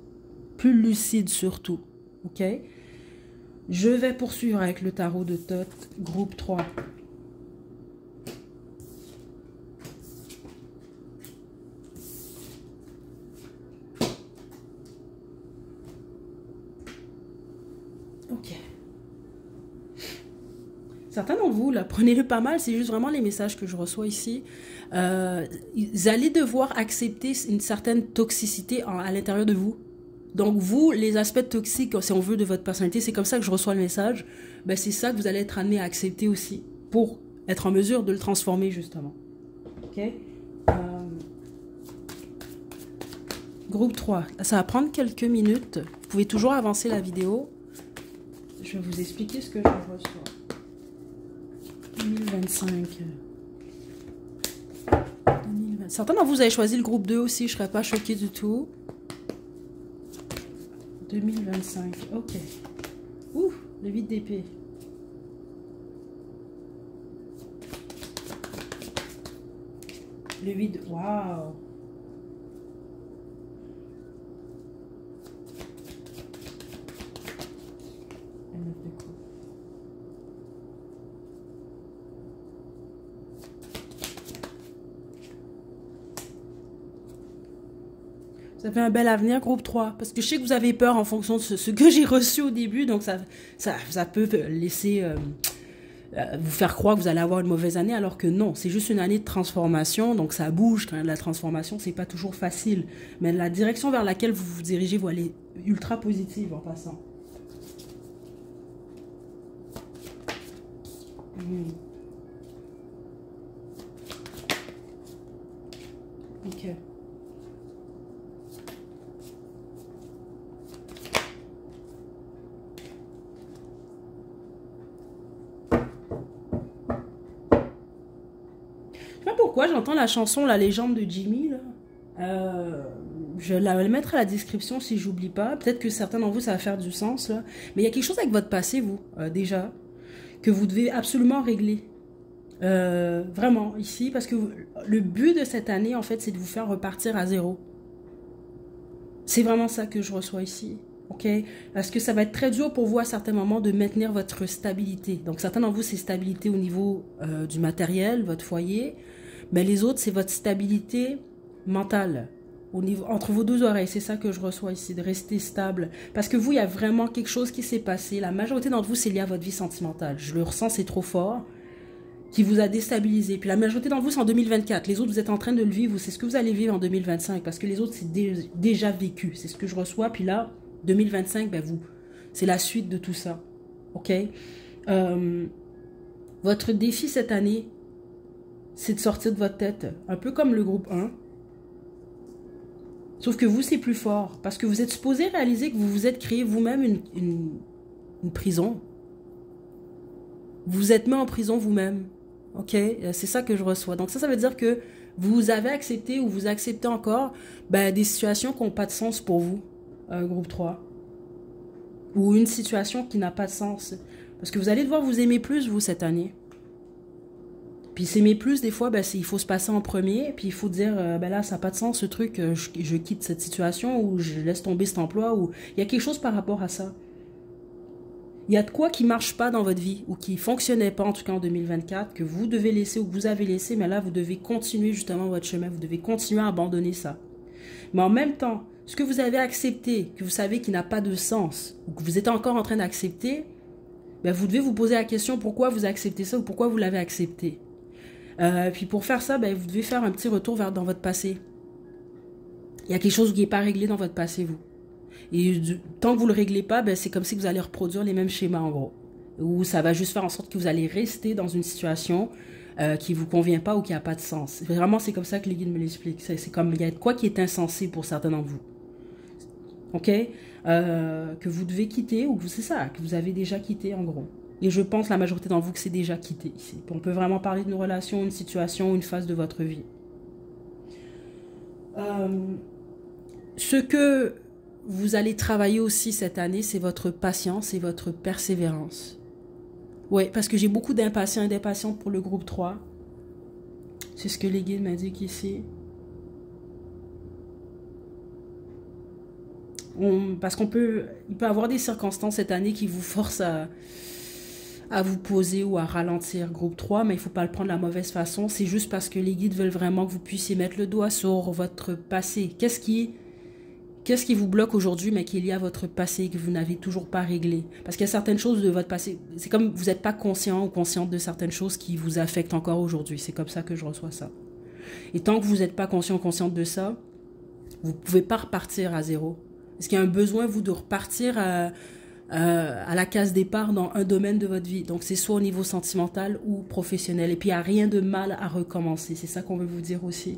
Plus lucide surtout. OK? Je vais poursuivre avec le tarot de Thoth, groupe 3. Ok. Certains d'entre vous, là, prenez-le pas mal, c'est juste vraiment les messages que je reçois ici. Vous allez devoir accepter une certaine toxicité à l'intérieur de vous. Donc vous, les aspects toxiques, si on veut, de votre personnalité, c'est comme ça que je reçois le message. Ben, c'est ça que vous allez être amené à accepter aussi, pour être en mesure de le transformer, justement. Ok. Groupe 3, ça va prendre quelques minutes. Vous pouvez toujours avancer la vidéo. Je vais vous expliquer ce que je reçois. 2025. 2020. Certains d'entre vous avez choisi le groupe 2 aussi, je ne serais pas choquée du tout. 2025, ok. Ouh, le 8 d'épée. Le 8 de... Waouh. Vous avez un bel avenir, groupe 3. Parce que je sais que vous avez peur en fonction de ce que j'ai reçu au début. Donc, ça peut laisser vous faire croire que vous allez avoir une mauvaise année. Alors que non, c'est juste une année de transformation. Donc, ça bouge quand même. La transformation, c'est pas toujours facile. Mais la direction vers laquelle vous vous dirigez, vous allez ultra positive en passant. Ok. Je sais pas pourquoi j'entends la chanson La légende de Jimmy là. Je vais la mettre à la description si j'oublie pas. Peut-être que certains d'entre vous ça va faire du sens là. Mais il y a quelque chose avec votre passé vous déjà que vous devez absolument régler. Vraiment ici parce que le but de cette année en fait c'est de vous faire repartir à zéro. C'est vraiment ça que je reçois ici. Ok, parce que ça va être très dur pour vous à certains moments de maintenir votre stabilité. Donc certains d'entre vous c'est stabilité au niveau du matériel, votre foyer, mais les autres c'est votre stabilité mentale au niveau entre vos deux oreilles. C'est ça que je reçois ici, de rester stable. Parce que vous il y a vraiment quelque chose qui s'est passé. La majorité d'entre vous c'est lié à votre vie sentimentale. Je le ressens, c'est trop fort, qui vous a déstabilisé. Puis la majorité d'entre vous c'est en 2024. Les autres vous êtes en train de le vivre. C'est ce que vous allez vivre en 2025 parce que les autres c'est déjà vécu. C'est ce que je reçois. Puis là 2025, ben vous, c'est la suite de tout ça. Ok? Votre défi cette année, c'est de sortir de votre tête. Un peu comme le groupe 1. Sauf que vous, c'est plus fort. Parce que vous êtes supposé réaliser que vous vous êtes créé vous-même une prison. Vous vous êtes mis en prison vous-même. Ok? C'est ça que je reçois. Donc ça veut dire que vous avez accepté ou vous acceptez encore des situations qui n'ont pas de sens pour vous. Groupe 3. Ou une situation qui n'a pas de sens. Parce que vous allez devoir vous aimer plus, vous, cette année. Puis s'aimer plus, des fois, il faut se passer en premier. Puis il faut dire, là, ça n'a pas de sens, ce truc. Je quitte cette situation ou je laisse tomber cet emploi. Ou il y a quelque chose par rapport à ça. Il y a de quoi qui ne marche pas dans votre vie ou qui ne fonctionnait pas, en tout cas en 2024, que vous devez laisser ou que vous avez laissé. Mais là, vous devez continuer justement votre chemin. Vous devez continuer à abandonner ça. Mais en même temps, ce que vous avez accepté, que vous savez qui n'a pas de sens, ou que vous êtes encore en train d'accepter, vous devez vous poser la question pourquoi vous acceptez ça ou pourquoi vous l'avez accepté. Puis pour faire ça, vous devez faire un petit retour dans votre passé. Il y a quelque chose qui n'est pas réglé dans votre passé, vous. Et tant que vous ne le réglez pas, c'est comme si vous allez reproduire les mêmes schémas, en gros. Ou ça va juste faire en sorte que vous allez rester dans une situation qui ne vous convient pas ou qui n'a pas de sens. Vraiment, c'est comme ça que les guides me l'expliquent. C'est comme, il y a quoi qui est insensé pour certains d'entre vous. Ok? Que vous devez quitter, ou que c'est ça, que vous avez déjà quitté, en gros. Et je pense, la majorité d'entre vous, que c'est déjà quitté ici. On peut vraiment parler d'une relation, une situation, une phase de votre vie. Ce que vous allez travailler aussi cette année, c'est votre patience et votre persévérance. Oui, parce que j'ai beaucoup d'impatients et d'impatientes pour le groupe 3. C'est ce que les guides m'indiquent ici. Parce il peut y avoir des circonstances cette année qui vous forcent à vous poser ou à ralentir groupe 3, mais il ne faut pas le prendre de la mauvaise façon. C'est juste parce que les guides veulent vraiment que vous puissiez mettre le doigt sur votre passé. Qu'est-ce qui Qu'est-ce qui vous bloque aujourd'hui, mais qui est lié à votre passé, que vous n'avez toujours pas réglé? Parce qu'il y a certaines choses de votre passé, c'est comme vous n'êtes pas conscient ou consciente de certaines choses qui vous affectent encore aujourd'hui. C'est comme ça que je reçois ça. Et tant que vous n'êtes pas conscient ou consciente de ça, vous ne pouvez pas repartir à zéro. Est-ce qu'il y a un besoin, vous, de repartir à la case départ dans un domaine de votre vie? Donc, c'est soit au niveau sentimental ou professionnel. Et puis, il n'y a rien de mal à recommencer. C'est ça qu'on veut vous dire aussi.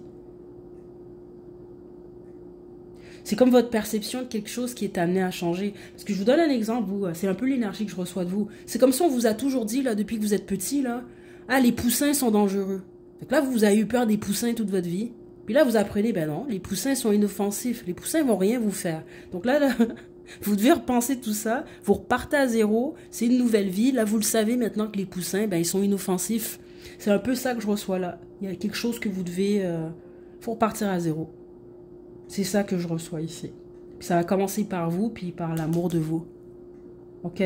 C'est comme votre perception de quelque chose qui est amené à changer. Parce que je vous donne un exemple, vous, c'est un peu l'énergie que je reçois de vous. C'est comme si on vous a toujours dit, là, depuis que vous êtes petit, là, ah, les poussins sont dangereux. Donc là, vous avez eu peur des poussins toute votre vie. Puis là, vous apprenez, ben non, les poussins sont inoffensifs. Les poussins vont rien vous faire. Donc là vous devez repenser tout ça. Vous repartez à zéro. C'est une nouvelle vie. Là, vous le savez maintenant que les poussins, ben, ils sont inoffensifs. C'est un peu ça que je reçois là. Il y a quelque chose que vous devez... faut repartir à zéro. C'est ça que je reçois ici. Puis ça va commencer par vous, puis par l'amour de vous. OK?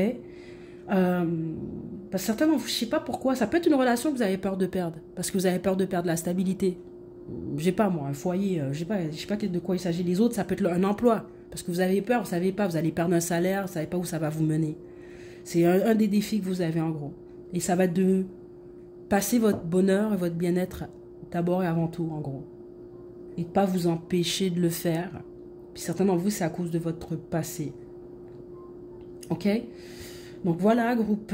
Parce que certainement, je ne sais pas pourquoi. Ça peut être une relation que vous avez peur de perdre. Parce que vous avez peur de perdre la stabilité. J'ai pas, moi, un foyer. Je sais pas de quoi il s'agit. Les autres, ça peut être un emploi. Parce que vous avez peur, vous ne savez pas. Vous allez perdre un salaire, vous ne savez pas où ça va vous mener. C'est un des défis que vous avez, en gros. Et ça va être de passer votre bonheur et votre bien-être d'abord et avant tout, en gros. Et de ne pas vous empêcher de le faire. Puis certains d'entre vous, c'est à cause de votre passé. OK? Donc voilà, groupe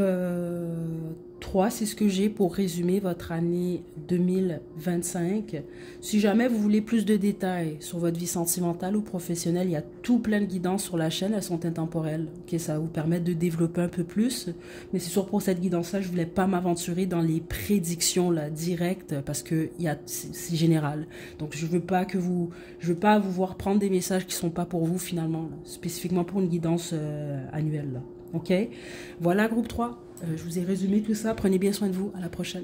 3, c'est ce que j'ai pour résumer votre année 2025. Si jamais vous voulez plus de détails sur votre vie sentimentale ou professionnelle, il y a tout plein de guidances sur la chaîne, elles sont intemporelles. Okay, ça va vous permettre de développer un peu plus. Mais c'est sûr, pour cette guidance-là, je ne voulais pas m'aventurer dans les prédictions là, directes parce que c'est général. Donc je ne veux pas vous voir prendre des messages qui ne sont pas pour vous finalement, là, spécifiquement pour une guidance annuelle. Là. OK? Voilà, groupe 3. Je vous ai résumé tout ça. Prenez bien soin de vous. À la prochaine.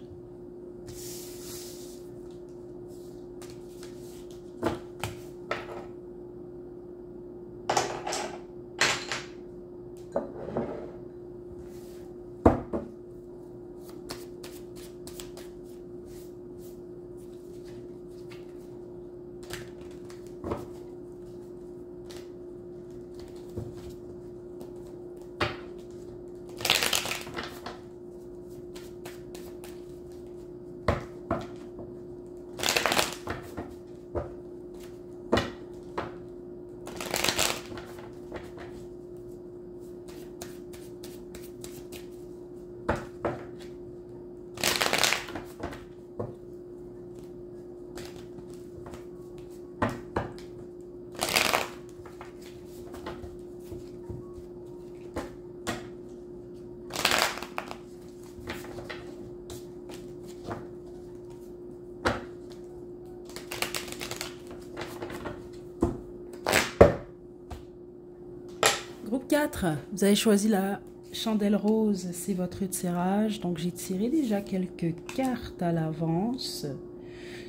Groupe 4, vous avez choisi la chandelle rose, c'est votre tirage. Donc, j'ai tiré déjà quelques cartes à l'avance.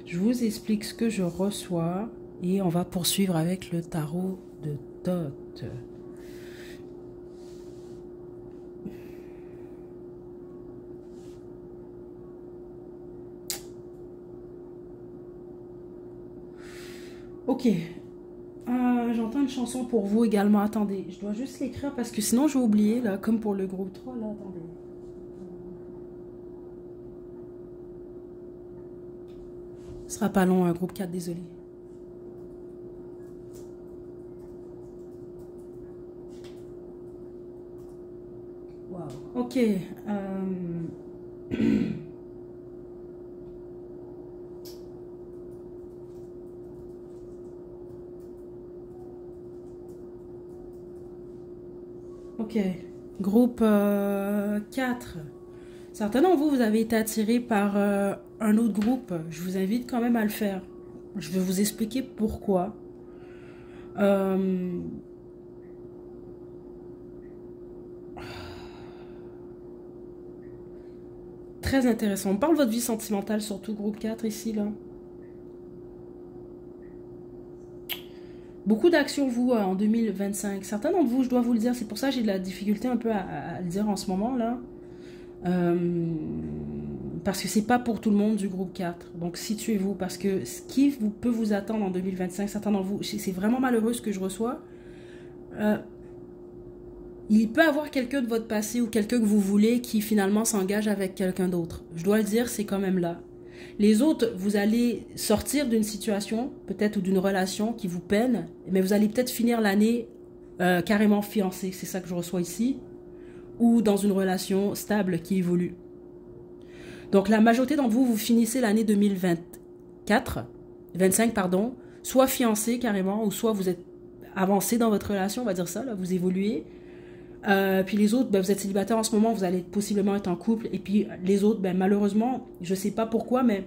Je vous explique ce que je reçois et on va poursuivre avec le tarot de Thoth. Ok. J'entends une chanson pour vous également. Attendez, je dois juste l'écrire parce que sinon je vais oublier, là, comme pour le groupe 3, là, attendez. Ce sera pas long, groupe 4, désolé. Wow. Ok. Ok. Groupe 4. Certains d'entre vous, vous avez été attirés par un autre groupe. Je vous invite quand même à le faire. Je vais vous expliquer pourquoi. Très intéressant. On parle de votre vie sentimentale, surtout groupe 4 ici, là. Beaucoup d'actions, vous, en 2025. Certains d'entre vous, je dois vous le dire, c'est pour ça que j'ai de la difficulté un peu à le dire en ce moment, là. parce que c'est pas pour tout le monde du groupe 4. Donc situez-vous, parce que ce qui peut vous attendre en 2025, certains d'entre vous, c'est vraiment malheureux ce que je reçois. Il peut y avoir quelqu'un de votre passé ou quelqu'un que vous voulez qui finalement s'engage avec quelqu'un d'autre. Je dois le dire, c'est quand même là. Les autres, vous allez sortir d'une situation, peut-être, ou d'une relation qui vous peine, mais vous allez peut-être finir l'année carrément fiancé, c'est ça que je reçois ici, ou dans une relation stable qui évolue. Donc la majorité d'entre vous, vous finissez l'année 25 pardon, soit fiancé carrément, ou soit vous êtes avancé dans votre relation, on va dire ça, là, vous évoluez. Puis les autres, ben, vous êtes célibataire en ce moment, vous allez possiblement être en couple. Et puis les autres, ben, malheureusement, je ne sais pas pourquoi, mais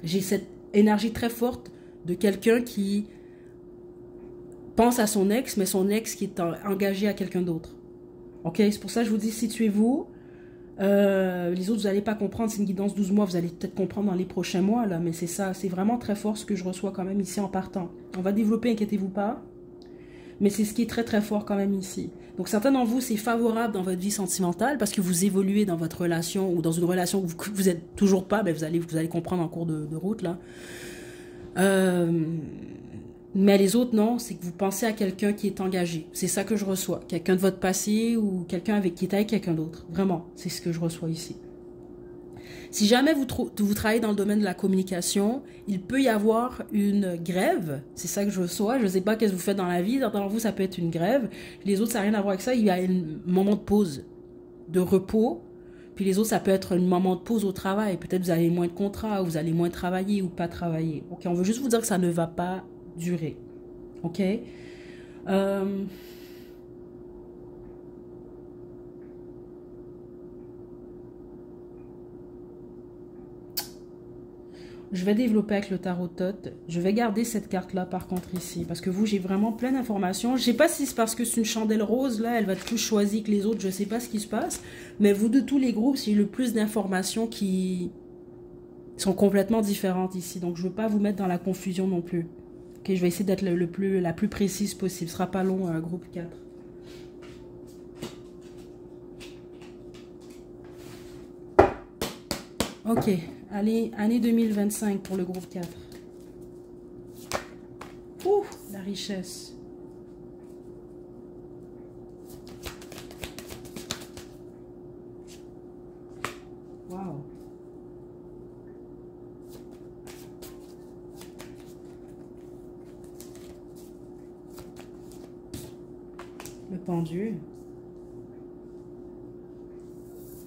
j'ai cette énergie très forte de quelqu'un qui pense à son ex, mais son ex qui est engagé à quelqu'un d'autre. Ok, c'est pour ça que je vous dis, situez-vous. Les autres, vous n'allez pas comprendre, c'est une guidance 12 mois, vous allez peut-être comprendre dans les prochains mois, là, mais c'est ça, c'est vraiment très fort ce que je reçois quand même ici en partant. On va développer, inquiétez-vous pas. Mais c'est ce qui est très très fort quand même ici. Donc certains d'entre vous, c'est favorable dans votre vie sentimentale parce que vous évoluez dans votre relation ou dans une relation que vous n'êtes toujours pas, ben vous allez comprendre en cours de route là. Mais les autres, non, c'est que vous pensez à quelqu'un qui est engagé. C'est ça que je reçois. Quelqu'un de votre passé ou quelqu'un qui est avec quelqu'un d'autre. Vraiment, c'est ce que je reçois ici. Si jamais vous travaillez dans le domaine de la communication, il peut y avoir une grève. C'est ça que je reçois. Je ne sais pas qu'est-ce que vous faites dans la vie. Dans vous, ça peut être une grève. Les autres, ça n'a rien à voir avec ça. Il y a un moment de pause, de repos. Puis les autres, ça peut être un moment de pause au travail. Peut-être vous avez moins de contrats, vous allez moins travailler ou pas travailler. Ok, on veut juste vous dire que ça ne va pas durer. Ok. Je vais développer avec le tarot Thoth. Je vais garder cette carte-là par contre ici. Parce que vous, j'ai vraiment plein d'informations. Je ne sais pas si c'est parce que c'est une chandelle rose, là, elle va être plus choisie que les autres. Je ne sais pas ce qui se passe. Mais vous, de tous les groupes, c'est le plus d'informations qui sont complètement différentes ici. Donc, je ne veux pas vous mettre dans la confusion non plus. Ok, je vais essayer d'être la plus précise possible. Ce ne sera pas long, groupe 4. Ok. Allez, année 2025 pour le groupe 4. Ouh, la richesse. Waouh. Le pendu.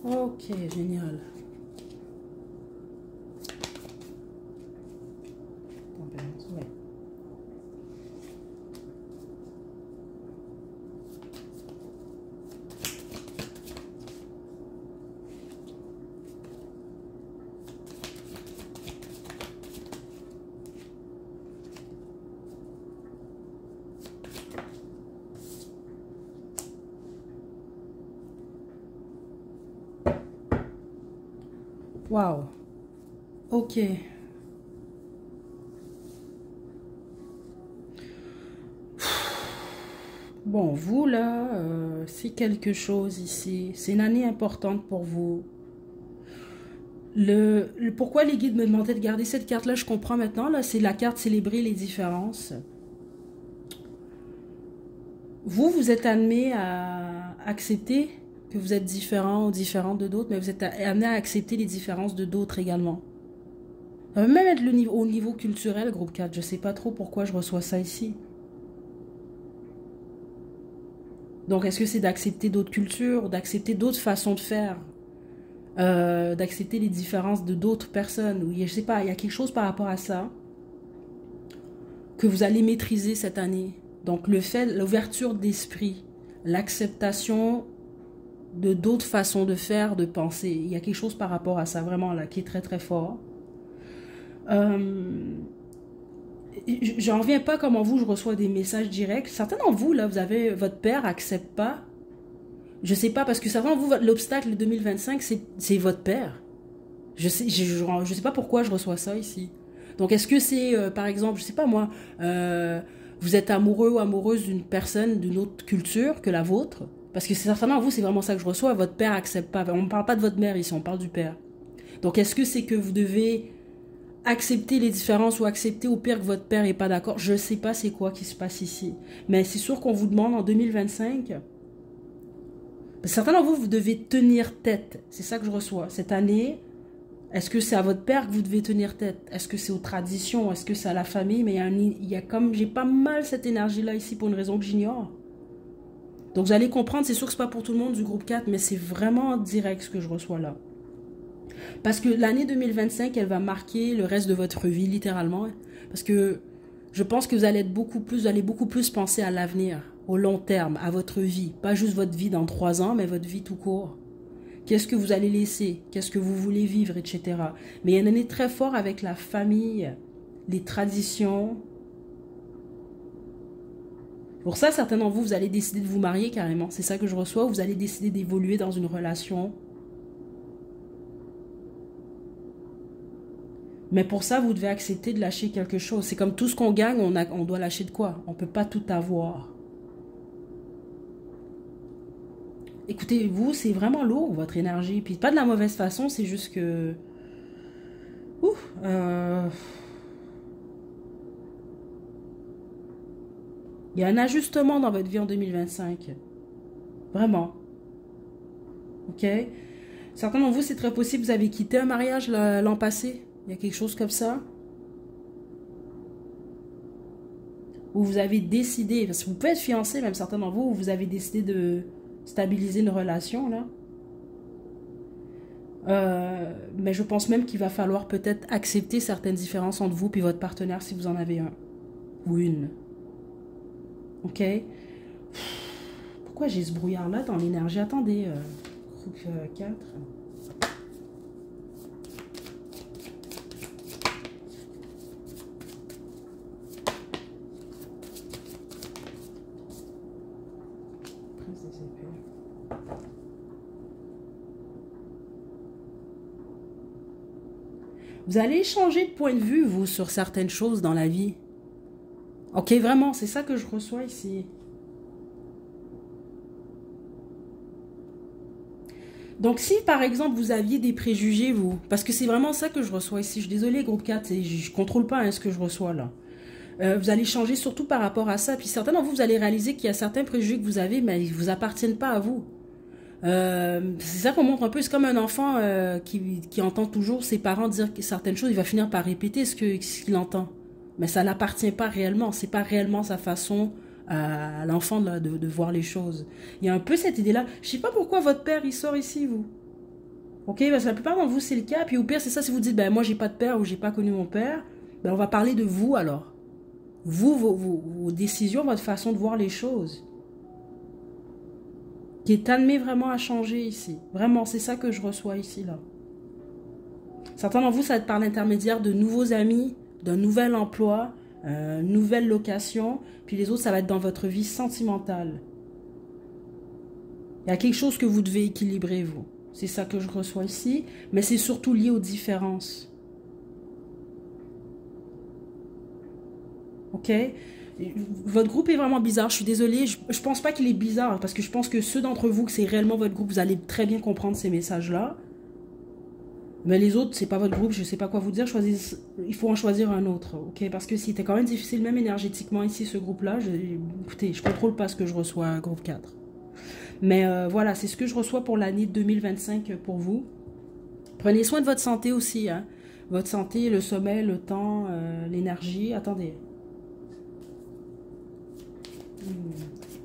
Ok, génial. Ouais. Wow. Ok. Bon, vous là, c'est quelque chose ici. C'est une année importante pour vous. Pourquoi les guides me demandaient de garder cette carte-là, je comprends maintenant. Là, c'est la carte célébrer les différences. Vous êtes amené à accepter que vous êtes différent ou différente de d'autres, mais vous êtes amené à accepter les différences de d'autres également. Ça peut même être au niveau culturel, groupe 4. Je ne sais pas trop pourquoi je reçois ça ici. Donc, est-ce que c'est d'accepter d'autres cultures, d'accepter d'autres façons de faire, d'accepter les différences de d'autres personnes? Ou je sais pas, il y a quelque chose par rapport à ça que vous allez maîtriser cette année. Donc, l'ouverture d'esprit, l'acceptation de d'autres façons de faire, de penser. Il y a quelque chose par rapport à ça, vraiment, là, qui est très, très fort. J'en reviens pas comment vous, je reçois des messages directs. Certains d'entre vous, là, votre père accepte pas. Je sais pas, parce que certains d'entre vous, l'obstacle 2025, c'est votre père. Je sais pas pourquoi je reçois ça ici. Donc, est-ce que c'est, par exemple, je sais pas moi, vous êtes amoureux ou amoureuse d'une personne d'une autre culture que la vôtre? Parce que certainement, vous, c'est vraiment ça que je reçois. Votre père accepte pas. On ne parle pas de votre mère ici, on parle du père. Donc, est-ce que c'est que vous devez accepter les différences ou accepter au pire que votre père n'est pas d'accord? Je ne sais pas c'est quoi qui se passe ici. Mais c'est sûr qu'on vous demande en 2025... Certains d'entre vous, vous devez tenir tête. C'est ça que je reçois. Cette année, est-ce que c'est à votre père que vous devez tenir tête? Est-ce que c'est aux traditions? Est-ce que c'est à la famille? Mais il y a comme... J'ai pas mal cette énergie-là ici pour une raison que j'ignore. Donc vous allez comprendre, c'est sûr que ce n'est pas pour tout le monde du groupe 4, mais c'est vraiment direct ce que je reçois là. Parce que l'année 2025, elle va marquer le reste de votre vie, littéralement. Parce que je pense que vous allez beaucoup plus penser à l'avenir, au long terme, à votre vie. Pas juste votre vie dans 3 ans, mais votre vie tout court. Qu'est-ce que vous allez laisser? Qu'est-ce que vous voulez vivre, etc. Mais il y a une année très forte avec la famille, les traditions. Pour ça, certains d'entre vous, vous allez décider de vous marier carrément. C'est ça que je reçois. Vous allez décider d'évoluer dans une relation. Mais pour ça, vous devez accepter de lâcher quelque chose. C'est comme tout ce qu'on gagne, on doit lâcher de quoi? On ne peut pas tout avoir. Écoutez, vous, c'est vraiment lourd, votre énergie. Puis pas de la mauvaise façon, c'est juste que... Il y a un ajustement dans votre vie en 2025. Vraiment. Ok? Certains d'entre vous, c'est très possible, vous avez quitté un mariage l'an passé. Il y a quelque chose comme ça. Où vous avez décidé, parce que vous pouvez être fiancé, même certains d'entre vous, où vous avez décidé de stabiliser une relation, là. Mais je pense même qu'il va falloir peut-être accepter certaines différences entre vous et votre partenaire si vous en avez un. Ou une. Ok? Pourquoi j'ai ce brouillard-là dans l'énergie? Attendez, groupe 4... Vous allez changer de point de vue, vous, sur certaines choses dans la vie. Ok, vraiment, c'est ça que je reçois ici. Donc, si, par exemple, vous aviez des préjugés, vous, parce que c'est vraiment ça que je reçois ici. Je suis désolée, groupe 4, je ne contrôle pas ce que je reçois, là. Vous allez changer surtout par rapport à ça. Puis certains d'entre vous, vous allez réaliser qu'il y a certains préjugés que vous avez, mais ils ne vous appartiennent pas à vous. C'est ça qu'on montre un peu. C'est comme un enfant qui entend toujours ses parents dire certaines choses. Il va finir par répéter ce qu'il entend. Mais ça n'appartient pas réellement. C'est pas réellement sa façon à l'enfant de voir les choses. Il y a un peu cette idée-là. Je sais pas pourquoi votre père, il sort ici, vous. Ok, parce que la plupart d'entre vous, c'est le cas. Puis au pire, c'est ça, si vous dites, ben moi, j'ai pas de père ou j'ai pas connu mon père, ben on va parler de vous, alors. Vous, vos décisions, votre façon de voir les choses. Qui est amené vraiment à changer ici. Vraiment, c'est ça que je reçois ici, là. Certains d'entre vous, ça va être par l'intermédiaire de nouveaux amis, d'un nouvel emploi, nouvelle location. Puis les autres, ça va être dans votre vie sentimentale. Il y a quelque chose que vous devez équilibrer, vous. C'est ça que je reçois ici. Mais c'est surtout lié aux différences. Ok? Votre groupe est vraiment bizarre, je suis désolée, je pense pas qu'il est bizarre, parce que je pense que ceux d'entre vous que c'est réellement votre groupe, vous allez très bien comprendre ces messages-là. Mais les autres, c'est pas votre groupe, je sais pas quoi vous dire, il faut en choisir un autre, ok? Parce que c'était quand même difficile, même énergétiquement ici, ce groupe-là, écoutez, je contrôle pas ce que je reçois, groupe 4. Mais voilà, c'est ce que je reçois pour l'année 2025 pour vous. Prenez soin de votre santé aussi, hein? Votre santé, le sommeil, le temps, l'énergie, attendez.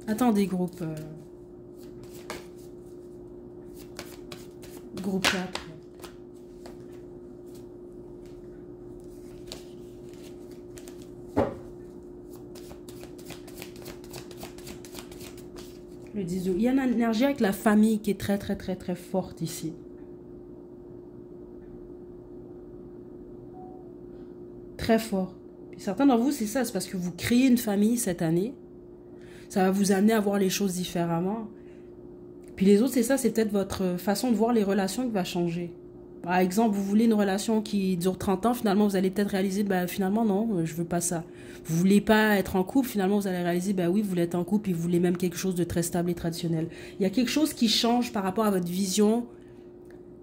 Attendez, groupe 4. Le 10 août. Il y a une énergie avec la famille qui est très, très, très, très forte ici. Très fort. Puis certains d'entre vous, c'est ça, c'est parce que vous créez une famille cette année. Ça va vous amener à voir les choses différemment. Puis les autres, c'est ça, c'est peut-être votre façon de voir les relations qui va changer. Par exemple, vous voulez une relation qui dure 30 ans, finalement, vous allez peut-être réaliser, ben, finalement, non, je veux pas ça. Vous voulez pas être en couple, finalement, vous allez réaliser, ben oui, vous voulez être en couple et vous voulez même quelque chose de très stable et traditionnel. Il y a quelque chose qui change par rapport à votre vision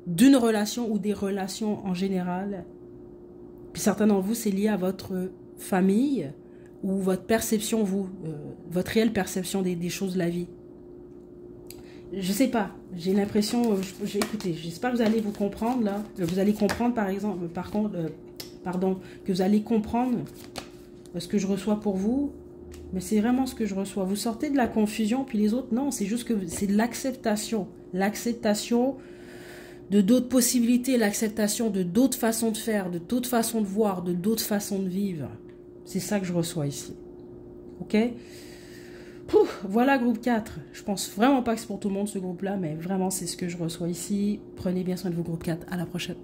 d'une relation ou des relations en général. Puis certains d'entre vous, c'est lié à votre famille ou votre perception, votre réelle perception des choses de la vie. Je sais pas, j'ai l'impression, écoutez, j'espère que vous allez vous comprendre là. Vous allez comprendre par exemple, pardon, que vous allez comprendre ce que je reçois pour vous. Mais c'est vraiment ce que je reçois. Vous sortez de la confusion, puis les autres, non, c'est juste que c'est de l'acceptation. L'acceptation de d'autres possibilités, l'acceptation de d'autres façons de faire, de d'autres façons de voir, de d'autres façons de vivre. C'est ça que je reçois ici. Ok? Pouf, voilà groupe 4. Je pense vraiment pas que c'est pour tout le monde ce groupe-là, mais vraiment c'est ce que je reçois ici. Prenez bien soin de vous groupe 4. À la prochaine.